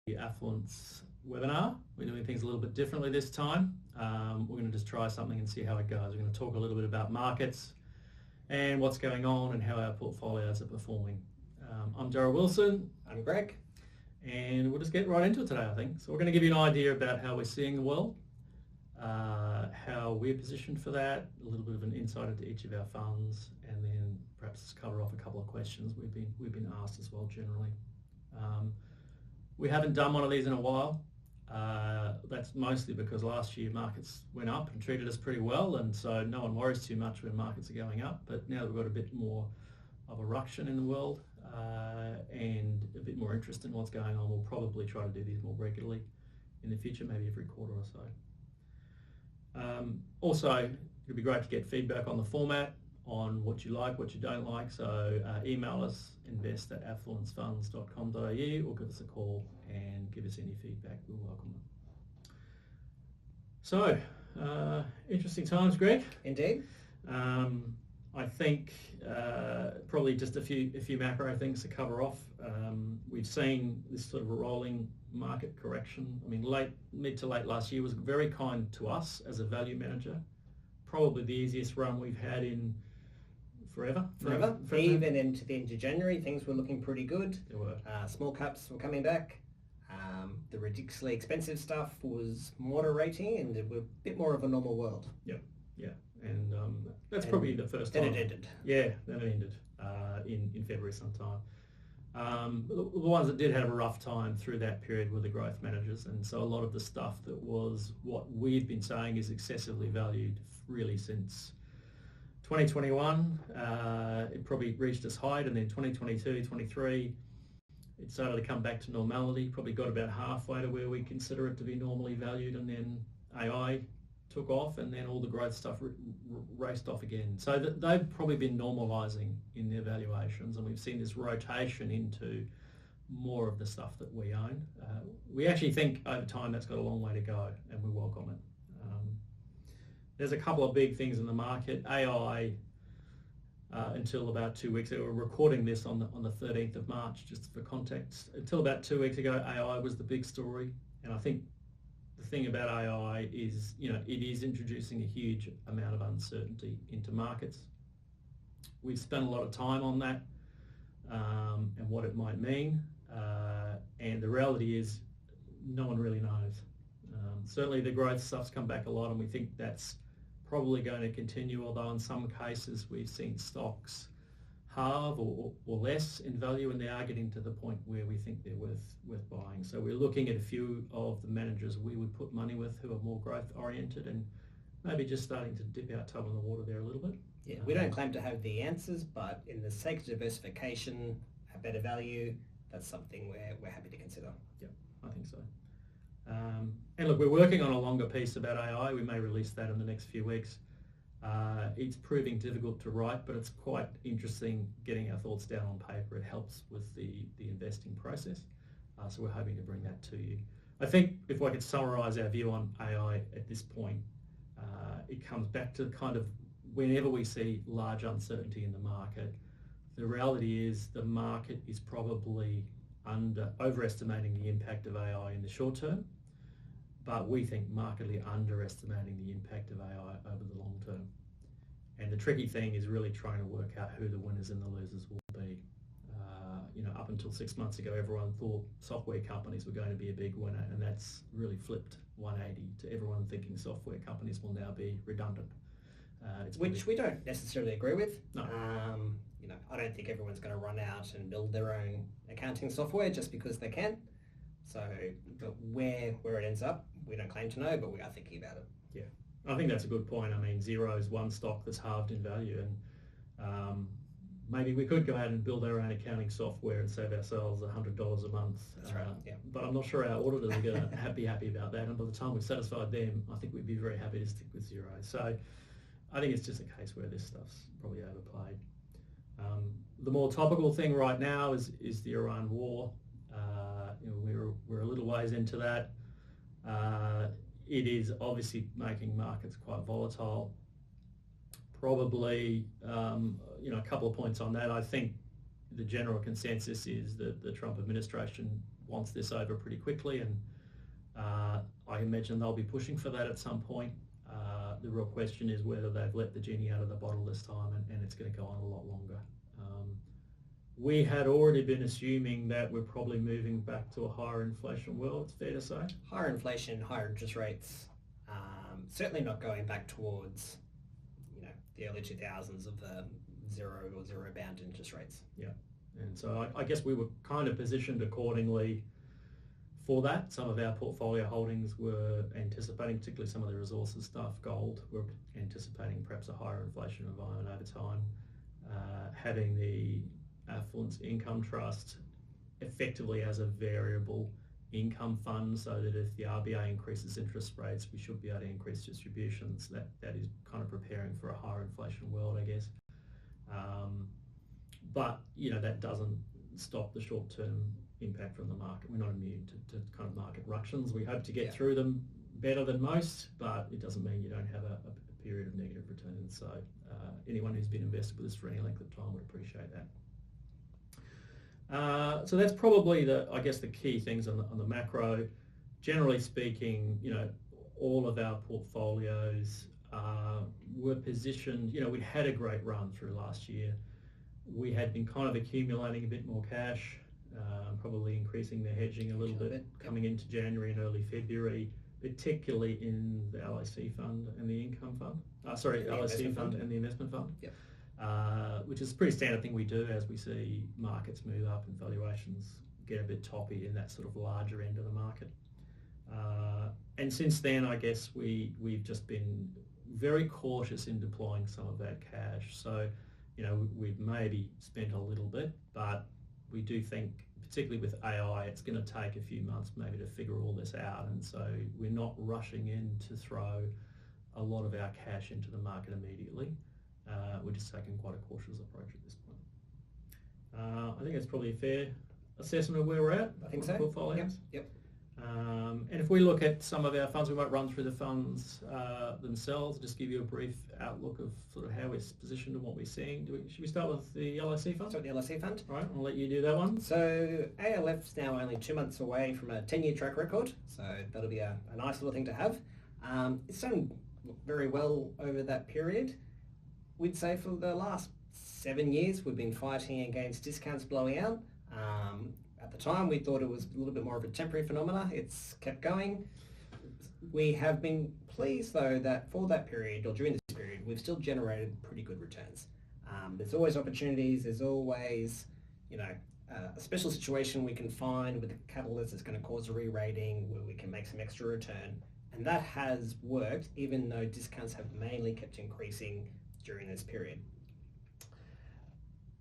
The Affluence webinar. We're doing things a little bit differently this time. We're going to just try something and see how it goes. We're going to talk a little bit about markets and what's going on and how our portfolios are performing. I'm Daryl Wilson. I'm Greg. And we'll just get right into it today, I think. So we're going to give you an idea about how we're seeing the world, how we're positioned for that, a little bit of an insight into each of our funds, and then perhaps just cover off a couple of questions we've been asked as well generally. We haven't done one of these in a while. That's mostly because last year markets went up and treated us pretty well, and so no one worries too much when markets are going up. But now that we've got a bit more of a ruction in the world and a bit more interest in what's going on, we'll probably try to do these more regularly in the future, maybe every quarter or so. Also, it'd be great to get feedback on the format, on what you like, what you don't like. So email us, invest@affluencefunds.com.au, or give us a call and give us any feedback. We'll welcome it. So, interesting times, Greg. Indeed. I think probably just a few macro things to cover off. We've seen this sort of a rolling market correction. I mean, mid to late last year was very kind to us as a value manager. Probably the easiest run we've had in forever. Even into the end of January, things were looking pretty good. They were. Small caps were coming back. The ridiculously expensive stuff was moderating, and it was a bit more of a normal world. Yeah. And that's probably the first time. Then it ended. Yeah, then it ended in February sometime. The ones that did have a rough time through that period were the growth managers, and so a lot of the stuff that was what we've been saying is excessively valued really since 2021, it probably reached its height, and then 2022, 23, it started to come back to normality, probably got about halfway to where we consider it to be normally valued, and then AI took off, and then all the growth stuff raced off again. So they've probably been normalising in their valuations, and we've seen this rotation into more of the stuff that we own. We actually think over time that's got a long way to go, and we welcome it. There's a couple of big things in the market. AI, until about 2 weeks ago, we're recording this on the 13th of March, just for context. Until about 2 weeks ago, AI was the big story, and I think the thing about AI is, it is introducing a huge amount of uncertainty into markets. We've spent a lot of time on that and what it might mean, and the reality is no one really knows. Certainly the growth stuff's come back a lot, and we think that's probably going to continue, although in some cases we've seen stocks halve or less in value, and they are getting to the point where we think they're worth buying. So we're looking at a few of the managers we would put money with who are more growth oriented, and maybe just starting to dip our toe in the water there a little bit. Yeah, we don't claim to have the answers, but in the sake of diversification, a better value, that's something we're happy to consider. Yeah, I think so. And look, we're working on a longer piece about AI. We may release that in the next few weeks. It's proving difficult to write, but it's quite interesting getting our thoughts down on paper. It helps with the investing process. So we're hoping to bring that to you. I think if I could summarise our view on AI at this point, it comes back to kind of whenever we see large uncertainty in the market, the reality is the market is probably overestimating the impact of AI in the short term, but we think markedly underestimating the impact of AI over the long term. And the tricky thing is really trying to work out who the winners and the losers will be. Up until 6 months ago, everyone thought software companies were going to be a big winner, and that's really flipped 180 to everyone thinking software companies will now be redundant. Which we don't necessarily agree with. No. I don't think everyone's going to run out and build their own accounting software just because they can. So, but where it ends up, we don't claim to know, but we are thinking about it. Yeah, I think that's a good point. I mean, Xero is one stock that's halved in value, and maybe we could go out and build our own accounting software and save ourselves $100 a month. That's right. Yeah. But I'm not sure our auditors are going to be happy about that. And by the time we've satisfied them, I think we'd be very happy to stick with Xero. So I think it's just a case where this stuff's probably overplayed. The more topical thing right now is the Iran war. We're a little ways into that. It is obviously making markets quite volatile. Probably, a couple of points on that. I think the general consensus is that the Trump administration wants this over pretty quickly, and I imagine they'll be pushing for that at some point. The real question is whether they've let the genie out of the bottle this time, and it's going to go on a lot longer. We had already been assuming that we're probably moving back to a higher inflation world, it's fair to say. Higher inflation, higher interest rates, certainly not going back towards, the early 2000s of the zero or zero bound interest rates. Yeah, and so I guess we were kind of positioned accordingly for that. Some of our portfolio holdings were anticipating, particularly some of the resources stuff, gold, were anticipating perhaps a higher inflation environment over time. Having the Affluence Income Trust effectively as a variable income fund, so that if the RBA increases interest rates, we should be able to increase distributions. That is kind of preparing for a higher inflation world, I guess. But that doesn't stop the short-term impact from the market. We're not immune to kind of market ructions. We hope to get through them better than most, but it doesn't mean you don't have a period of negative returns. So anyone who's been invested with us for any length of time would appreciate that. So that's probably the key things on the macro. Generally speaking, all of our portfolios were positioned. We had a great run through last year. We had been kind of accumulating a bit more cash, probably increasing the hedging a little bit coming into January and early February, particularly in the LIC fund and the income fund. LIC fund and the investment fund. Yep. Which is a pretty standard thing we do as we see markets move up and valuations get a bit toppy in that sort of larger end of the market. And since then, I guess we've just been very cautious in deploying some of that cash. So, we've maybe spent a little bit, but we do think, particularly with AI, it's going to take a few months maybe to figure all this out. And so we're not rushing in to throw a lot of our cash into the market immediately. We're just taking quite a cautious approach at this point. I think it's probably a fair assessment of where we're at. I think so. Portfolios. Yep. And if we look at some of our funds, we might run through the funds themselves, just give you a brief outlook of sort of how we're positioned and what we're seeing. Should we start with the LIC fund? Start with the LIC fund. All right, I'll let you do that one. So ALF's now only 2 months away from a 10-year track record, so that'll be a nice little thing to have. It's done very well over that period. We'd say for the last 7 years, we've been fighting against discounts blowing out. At the time, we thought it was a little bit more of a temporary phenomena. It's kept going. We have been pleased, though, that for that period, or during this period, we've still generated pretty good returns. There's always opportunities. There's always, a special situation we can find with a catalyst that's going to cause a re-rating where we can make some extra return. And that has worked, even though discounts have mainly kept increasing during this period.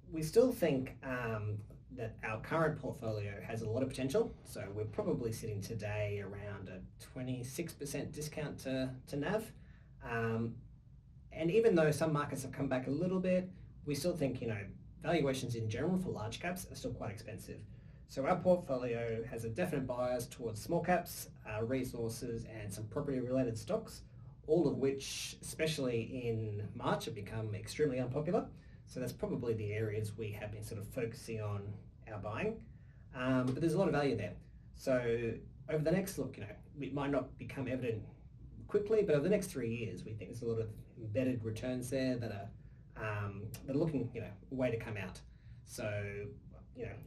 We still think that our current portfolio has a lot of potential. So we're probably sitting today around a 26% discount to NAV. And even though some markets have come back a little bit, we still think, valuations in general for large caps are still quite expensive. So our portfolio has a definite bias towards small caps, resources, and some property related stocks, all of which, especially in March, have become extremely unpopular. So that's probably the areas we have been sort of focusing on our buying. But there's a lot of value there. So over the next it might not become evident quickly, but over the next 3 years, we think there's a lot of embedded returns there that are looking, a way to come out. So,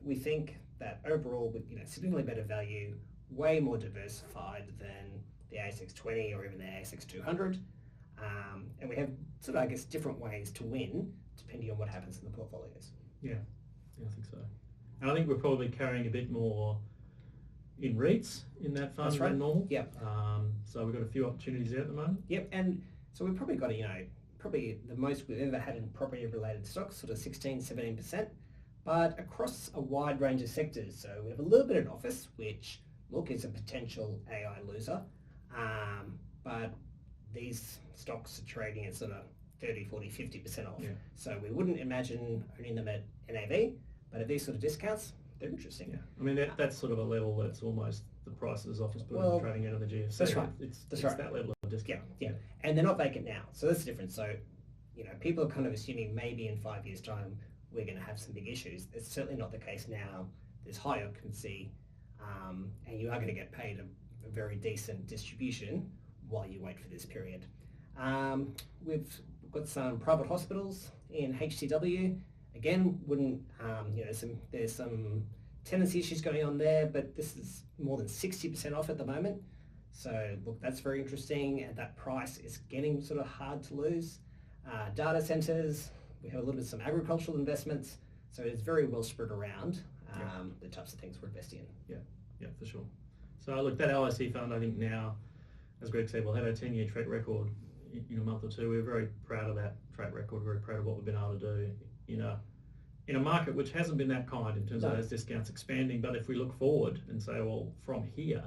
we think that overall, with, significantly better value, way more diversified than the ASX 20 or even the ASX 200. And we have sort of, different ways to win depending on what happens in the portfolios. Yeah, I think so. And I think we're probably carrying a bit more in REITs in that fund than normal. Yep. So we've got a few opportunities there at the moment. Yep, and so we've probably got, probably the most we've ever had in property-related stocks, sort of 16-17%, but across a wide range of sectors. So we have a little bit in office, which, is a potential AI loser, but these stocks are trading at sort of 30, 40, 50% off. Yeah. So we wouldn't imagine owning them at NAV, but at these sort of discounts, they're interesting. Yeah. I mean, that's sort of a level that's almost the prices office buildings trading out of the GFC. That's right. It's that level of discount. Yeah. And they're not vacant now. So that's the difference. So, people are kind of assuming maybe in 5 years' time, we're going to have some big issues. It's certainly not the case now. There's high occupancy. and you are going to get paid a very decent distribution while you wait for this period. We've got some private hospitals in HTW. Again, there's some tenancy issues going on there, but this is more than 60% off at the moment. So look, that's very interesting, and that price is getting sort of hard to lose. Data centers, we have a little bit of some agricultural investments, so it's very well spread around the types of things we're investing in. Yeah, for sure. So look, that LIC fund, I think now, as Greg said, we'll have a 10-year track record in a month or two. We're very proud of that track record, very proud of what we've been able to do in a market which hasn't been that kind in terms of those discounts expanding. But if we look forward and say, well, from here,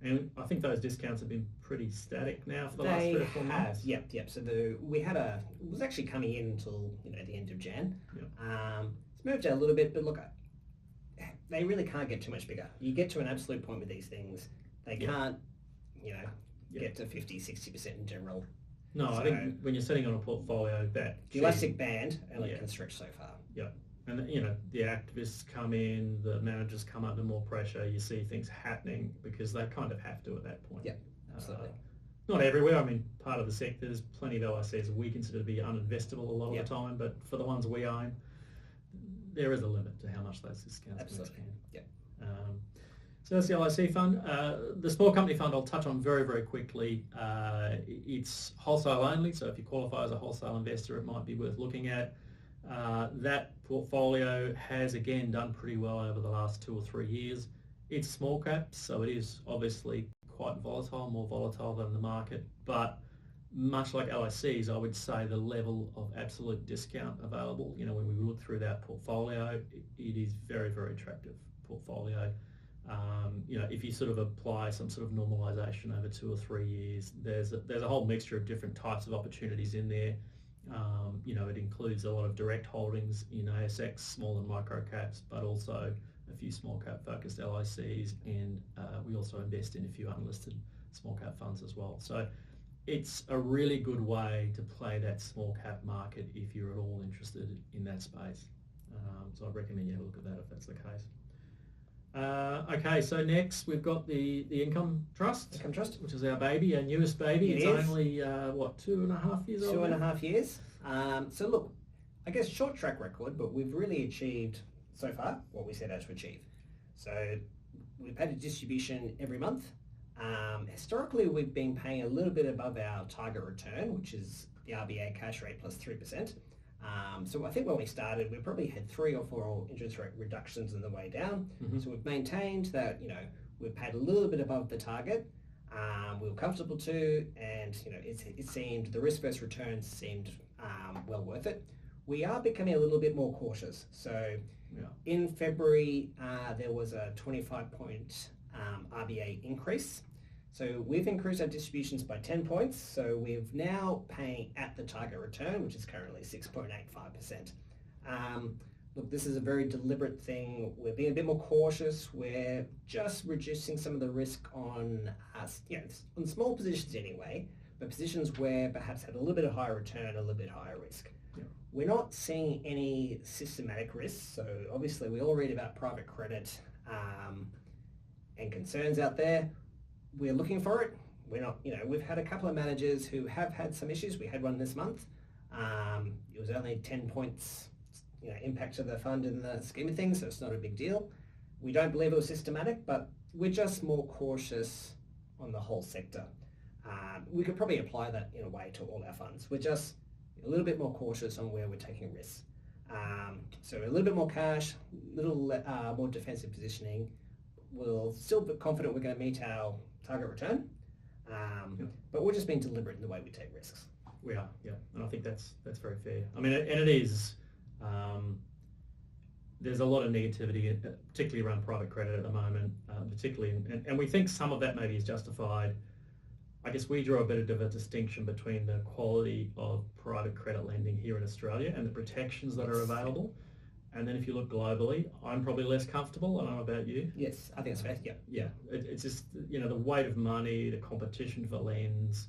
and I think those discounts have been pretty static now for the last 3 or 4 months. Yep. So it was actually coming in until the end of Jan. Yep. It's moved out a little bit, but look, they really can't get too much bigger. You get to an absolute point with these things, they can't, get to 50-60% in general. No, I think when you're sitting on a portfolio, the elastic band only can stretch so far. Yeah. And the activists come in, the managers come under more pressure, you see things happening because they kind of have to at that point. Yeah, absolutely. Not everywhere. I mean, part of the sector, there's plenty of LICs we consider to be uninvestable a lot of the time, but for the ones we own, there is a limit to how much those discounts can expand. Yeah. So that's the LIC fund. The small company fund I'll touch on very, very quickly. It's wholesale only, so if you qualify as a wholesale investor, it might be worth looking at. That portfolio has again done pretty well over the last 2 or 3 years. It's small caps, so it is obviously quite volatile, more volatile than the market, but much like LICs, I would say the level of absolute discount available, when we look through that portfolio, it is very, very attractive portfolio. If you sort of apply some sort of normalization over 2 or 3 years, there's a whole mixture of different types of opportunities in there. It includes a lot of direct holdings in ASX, small and micro caps, but also a few small cap focused LICs, and we also invest in a few unlisted small cap funds as well. So it's a really good way to play that small cap market if you're at all interested in that space. So I recommend you have a look at that if that's the case. Okay, so next we've got the Income Trust. Income Trust. Which is our baby, our newest baby. It's only, 2.5 years old? 2.5 years. So look, I guess short track record, but we've really achieved so far what we set out to achieve. So we've paid a distribution every month. Historically, we've been paying a little bit above our target return, which is the RBA cash rate plus 3%. So I think when we started, we probably had 3 or 4 interest rate reductions on the way down. Mm-hmm. So we've maintained that, we've paid a little bit above the target. We were comfortable too, and it seemed the risk versus return seemed well worth it. We are becoming a little bit more cautious. So in February, there was a 25-point RBA increase. So we've increased our distributions by 10 points. So we're now paying at the target return, which is currently 6.85%. Look, this is a very deliberate thing. We're being a bit more cautious. We're just reducing some of the risk on us, on small positions anyway, but positions where perhaps had a little bit of higher return, a little bit higher risk. Yeah. We're not seeing any systematic risks. So obviously we all read about private credit and concerns out there. We're looking for it. We're not, we've had a couple of managers who have had some issues. We had one this month. It was only 10 points, impact to the fund in the scheme of things, so it's not a big deal. We don't believe it was systematic, but we're just more cautious on the whole sector. We could probably apply that in a way to all our funds. We're just a little bit more cautious on where we're taking risks. So a little bit more cash, a little more defensive positioning. We'll still be confident we're going to meet our target return, but we're just being deliberate in the way we take risks. We are, yeah, and I think that's very fair. I mean, and it is. There's a lot of negativity, particularly around private credit at the moment, and we think some of that maybe is justified. I guess we draw a bit of a distinction between the quality of private credit lending here in Australia and the protections that are available. And then if you look globally, I'm probably less comfortable. I don't know about you. Yes, I think it's fair. Yeah. It's just, the weight of money, the competition for lends,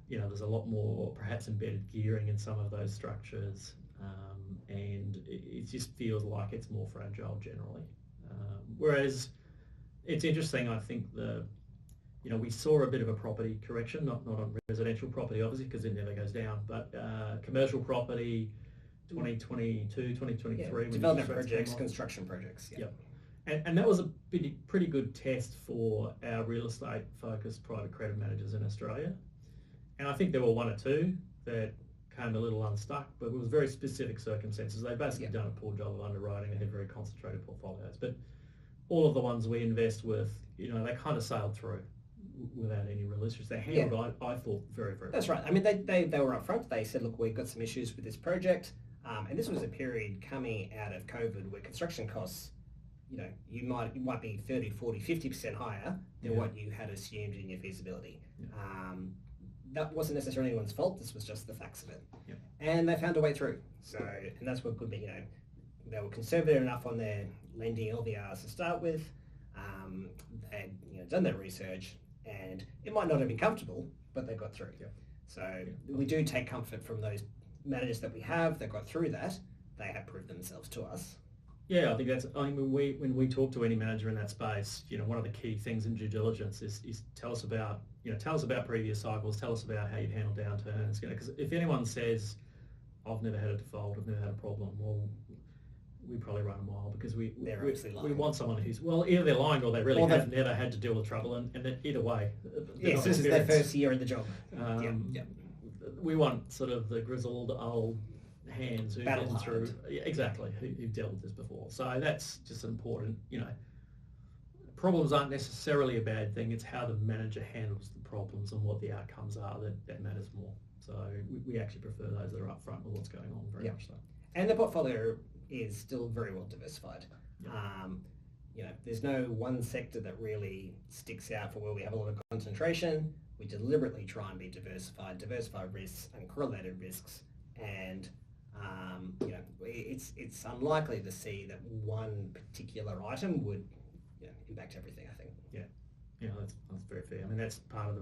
there's a lot more perhaps embedded gearing in some of those structures. And it just feels like it's more fragile generally. Whereas it's interesting. I think we saw a bit of a property correction, not on residential property, obviously, because it never goes down, but commercial property, 2022, 2023. Yeah, development projects, construction projects. Yeah. Yep. And that was a pretty good test for our real estate focused private credit managers in Australia. And I think there were one or two that came a little unstuck, but it was very specific circumstances. They basically done a poor job of underwriting. They had very concentrated portfolios. But all of the ones we invest with, they kind of sailed through without any real issues. They handled, I thought, very, very well. That's right. I mean, they were upfront. They said, look, we've got some issues with this project. And this was a period coming out of COVID where construction costs, you might be 30, 40, 50% higher than what you had assumed in your feasibility. Yeah. That wasn't necessarily anyone's fault. This was just the facts of it. Yeah. And they found a way through. So, and that's what could be, they were conservative enough on their lending LVRs to start with. They'd done their research, and it might not have been comfortable, but they got through. Yeah. So we do take comfort from those managers that we have that got through that. They have proved themselves to us. Yeah, I think when we talk to any manager in that space, one of the key things in due diligence is tell us about previous cycles, tell us about how you've handled downturns. Because if anyone says, I've never had a default, I've never had a problem, well, we probably run a mile, because we want someone who's, well, either they're lying or they really have never had to deal with trouble, and then either way. Yes, this is their first year in the job. We want sort of the grizzled old hands who've been through, exactly, who've dealt with this before. So that's just important. Problems aren't necessarily a bad thing. It's how the manager handles the problems and what the outcomes are that matters more. So we actually prefer those that are upfront with what's going on, very much so. And the portfolio is still very well diversified. There's no one sector that really sticks out for where we have a lot of concentration. We deliberately try and be diversified risks and correlated risks, and it's unlikely to see that one particular item would impact everything, I think. Yeah, that's very fair. I mean, that's part of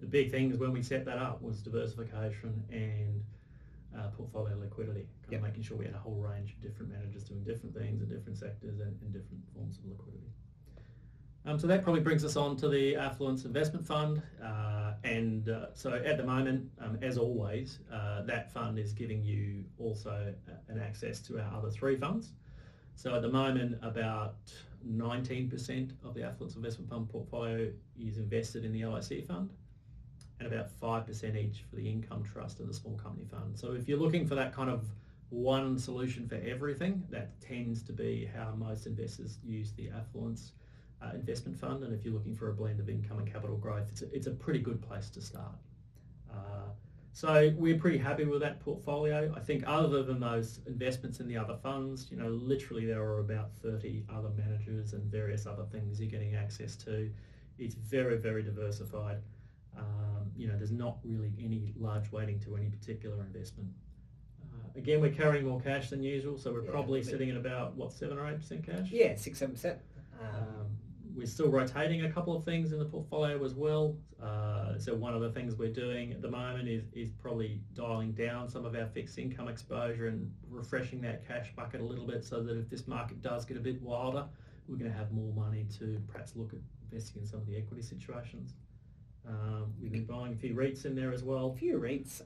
the big things when we set that up was diversification and portfolio liquidity, making sure we had a whole range of different managers doing different things in different sectors and different forms of liquidity. So that probably brings us on to the Affluence Investment Fund, so at the moment, as always, that fund is giving you also an access to our other three funds. So at the moment, about 19% of the Affluence Investment Fund portfolio is invested in the LIC Fund, and about 5% each for the Income Trust and the Small Company Fund. So if you're looking for that kind of one solution for everything, that tends to be how most investors use the Affluence Investment Fund. And if you're looking for a blend of income and capital growth, it's a pretty good place to start. So we're pretty happy with that portfolio. I think other than those investments in the other funds, literally there are about 30 other managers and various other things you're getting access to. It's very, very diversified. There's not really any large weighting to any particular investment. Again, we're carrying more cash than usual, so we're probably sitting at about, 7 or 8% cash? Yeah, 6-7%. We're still rotating a couple of things in the portfolio as well. So one of the things we're doing at the moment is probably dialing down some of our fixed income exposure and refreshing that cash bucket a little bit, so that if this market does get a bit wilder, we're going to have more money to perhaps look at investing in some of the equity situations. We've been buying a few REITs in there as well. A few REITs.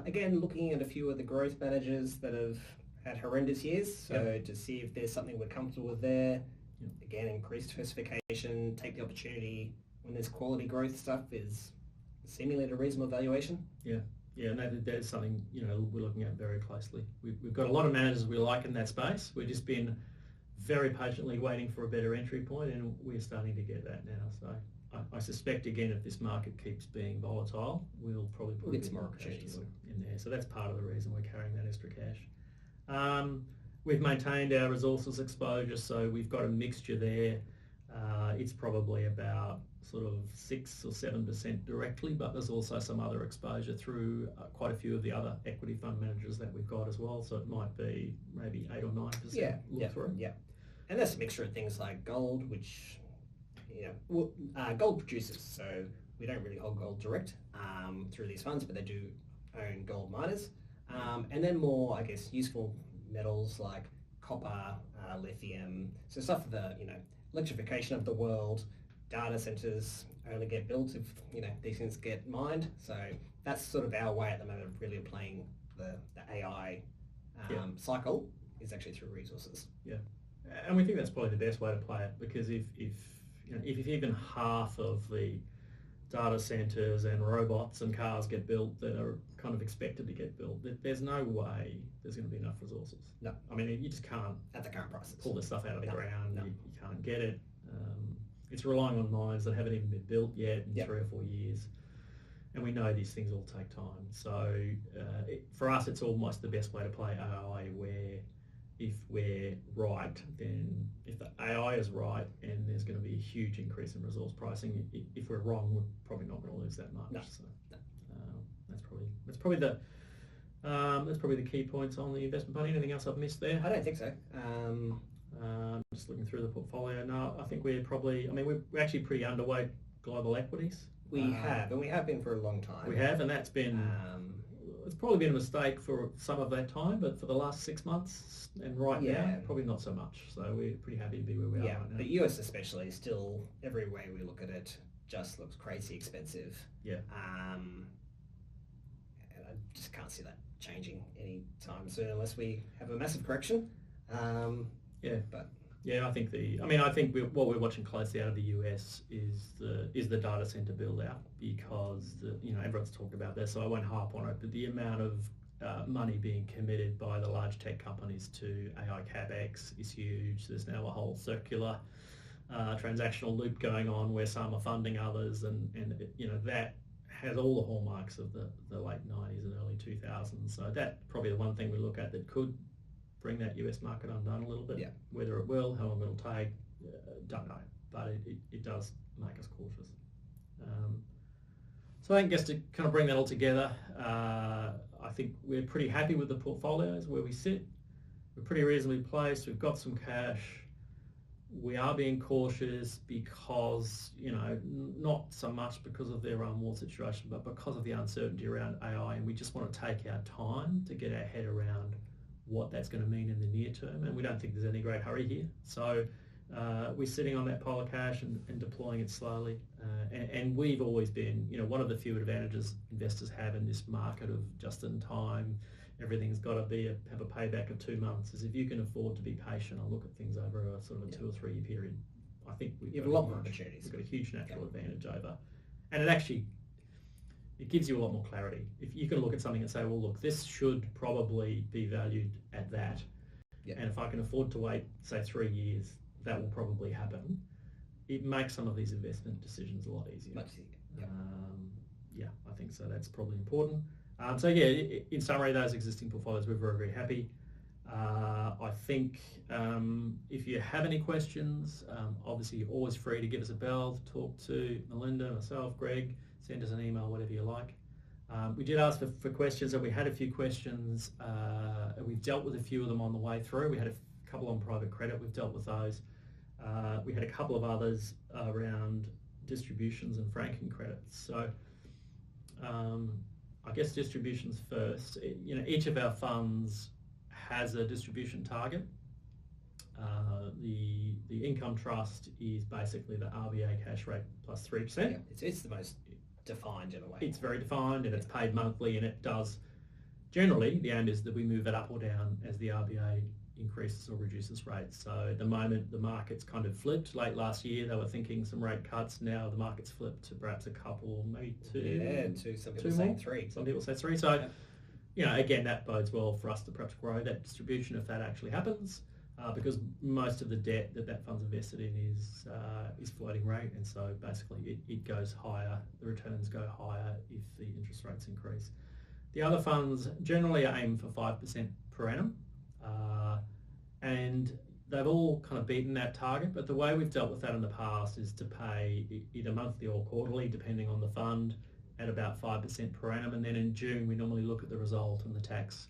Again, looking at a few of the growth managers that have had horrendous years, so to see if there's something we're comfortable with there. Again, increased diversification, take the opportunity when there's quality growth stuff is seemingly at a reasonable valuation. Yeah, and that is something we're looking at very closely. We've got a lot of managers we like in that space. We've just been very patiently waiting for a better entry point, and we're starting to get that now. So I suspect, again, if this market keeps being volatile, we'll probably put a bit more opportunities in there. So that's part of the reason we're carrying that extra cash. We've maintained our resources exposure, so we've got a mixture there. It's probably about sort of 6 or 7% directly, but there's also some other exposure through quite a few of the other equity fund managers that we've got as well. So it might be maybe 8 or 9% look through. Yeah, and that's a mixture of things like gold, which gold producers. So we don't really hold gold direct through these funds, but they do own gold miners, and then more, I guess, useful metals like copper, lithium, so stuff that electrification of the world, data centers only get built if these things get mined. So that's sort of our way at the moment of really playing the AI cycle is actually through resources. Yeah, and we think that's probably the best way to play it, because if even half of the data centers and robots and cars get built that are kind of expected to get built, there's no way there's going to be enough resources. No. I mean, you just can't, at the current prices, pull this stuff out of the ground. No. You can't get it. It's relying on mines that haven't even been built yet in 3 or 4 years. And we know these things all take time. So for us, it's almost the best way to play AI, where if we're right, then if the AI is right and there's going to be a huge increase in resource pricing, if we're wrong, we're probably not going to lose that much. No. So that's probably the key points on the investment fund. Anything else I've missed there? I don't think so. Just looking through the portfolio now, I think we're actually pretty underweight global equities. We have been for a long time. We have, and that's been it's probably been a mistake for some of that time, but for the last 6 months and now, probably not so much. So we're pretty happy to be where we are right now. The US especially, still every way we look at it, just looks crazy expensive. Yeah. And I just can't see that changing anytime soon unless we have a massive correction. I think what we're watching closely out of the US is the data center build out, because everyone's talked about this, so I won't harp on it, but the amount of money being committed by the large tech companies to AI CapEx is huge. There's now a whole circular transactional loop going on where some are funding others, and that has all the hallmarks of the late 90s and early 2000s. So that's probably the one thing we look at that could bring that US market undone a little bit. Whether it will, how long it'll take, don't know, but it does make us cautious. So I think just to kind of bring that all together, I think we're pretty happy with the portfolios where we sit. We're pretty reasonably placed. We've got some cash. We are being cautious because, not so much because of the Iran war situation, but because of the uncertainty around AI, and we just want to take our time to get our head around what that's going to mean in the near term, and we don't think there's any great hurry here. So we're sitting on that pile of cash and deploying it slowly. And we've always been, one of the few advantages investors have in this market of just in time, everything's got to have a payback of 2 months, is if you can afford to be patient and look at things over a sort of a 2 or 3 year period. I think you have a lot more opportunities. We've got a huge natural advantage over, and it gives you a lot more clarity. If you can look at something and say, well, look, this should probably be valued at that. And if I can afford to wait, say 3 years, that will probably happen. It makes some of these investment decisions a lot easier. Much easier. I think so. That's probably important. In summary, those existing portfolios, we're very, very happy. I think if you have any questions, obviously you're always free to give us a bell, talk to Melinda, myself, Greg, send us an email, whatever you like. We did ask for questions, and we had a few questions. We've dealt with a few of them on the way through. We had a couple on private credit. We've dealt with those. We had a couple of others around distributions and franking credits. So I guess distributions first. Each of our funds has a distribution target. The income trust is basically the RBA cash rate plus 3%. It's the most defined in a way. It's very defined, and it's paid monthly, and it does generally, the aim is that we move it up or down as the RBA increases or reduces rates. So at the moment the market's kind of flipped. Late last year they were thinking some rate cuts. Now the market's flipped to perhaps a couple, maybe two. Some people say three. Some people say three. So again, that bodes well for us to perhaps grow that distribution if that actually happens, because most of the debt that fund's invested in is floating rate, and so basically it goes higher, the returns go higher if the interest rates increase. The other funds generally aim for 5% per annum, and they've all kind of beaten that target, but the way we've dealt with that in the past is to pay either monthly or quarterly, depending on the fund, at about 5% per annum, and then in June we normally look at the result and the tax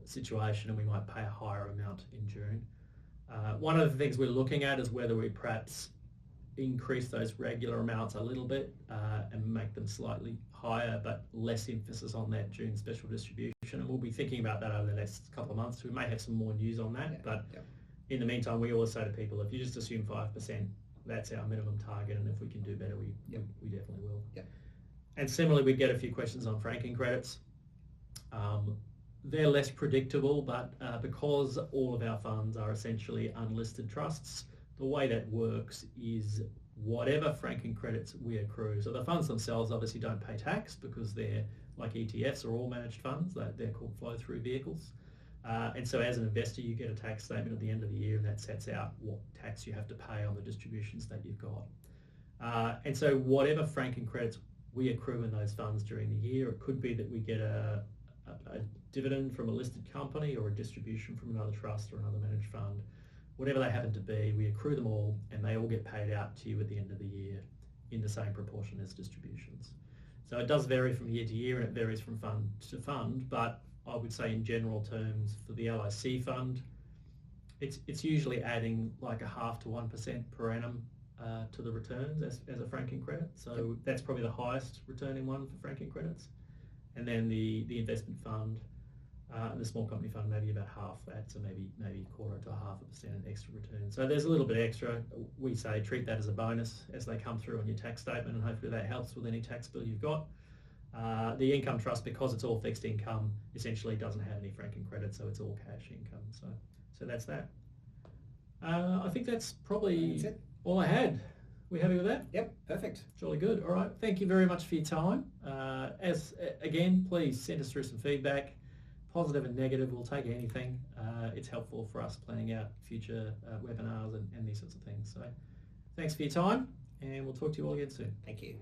situation, and we might pay a higher amount in June. One of the things we're looking at is whether we perhaps increase those regular amounts a little bit and make them slightly higher, but less emphasis on that June special distribution, and we'll be thinking about that over the next couple of months. We may have some more news on that, in the meantime, we always say to people, if you just assume 5%, that's our minimum target, and if we can do better, we definitely will. Yep. And similarly, we get a few questions on franking credits. They're less predictable, but because all of our funds are essentially unlisted trusts, the way that works is whatever franking credits we accrue. So the funds themselves obviously don't pay tax because they're like ETFs or all managed funds. They're called flow-through vehicles. And so as an investor, you get a tax statement at the end of the year, and that sets out what tax you have to pay on the distributions that you've got. And so whatever franking credits we accrue in those funds during the year, it could be that we get a dividend from a listed company or a distribution from another trust or another managed fund. Whatever they happen to be, we accrue them all, and they all get paid out to you at the end of the year in the same proportion as distributions. So it does vary from year to year, and it varies from fund to fund, but I would say in general terms for the LIC fund, it's usually adding like 0.5% to 1% per annum to the returns as a franking credit. So that's probably the highest returning one for franking credits. And then the investment fund and the small company fund, maybe about half that, so maybe 1/4 to 0.5% in extra return. So there's a little bit extra. We say treat that as a bonus as they come through on your tax statement, and hopefully that helps with any tax bill you've got. The income trust, because it's all fixed income, essentially doesn't have any franking credits, so it's all cash income. So that's that. I think that's probably all I had. We happy with that? Yep, perfect. Jolly good. All right. Thank you very much for your time. Again, please send us through some feedback, positive and negative. We'll take anything. It's helpful for us planning out future webinars and these sorts of things. So thanks for your time, and we'll talk to you all again soon. Thank you.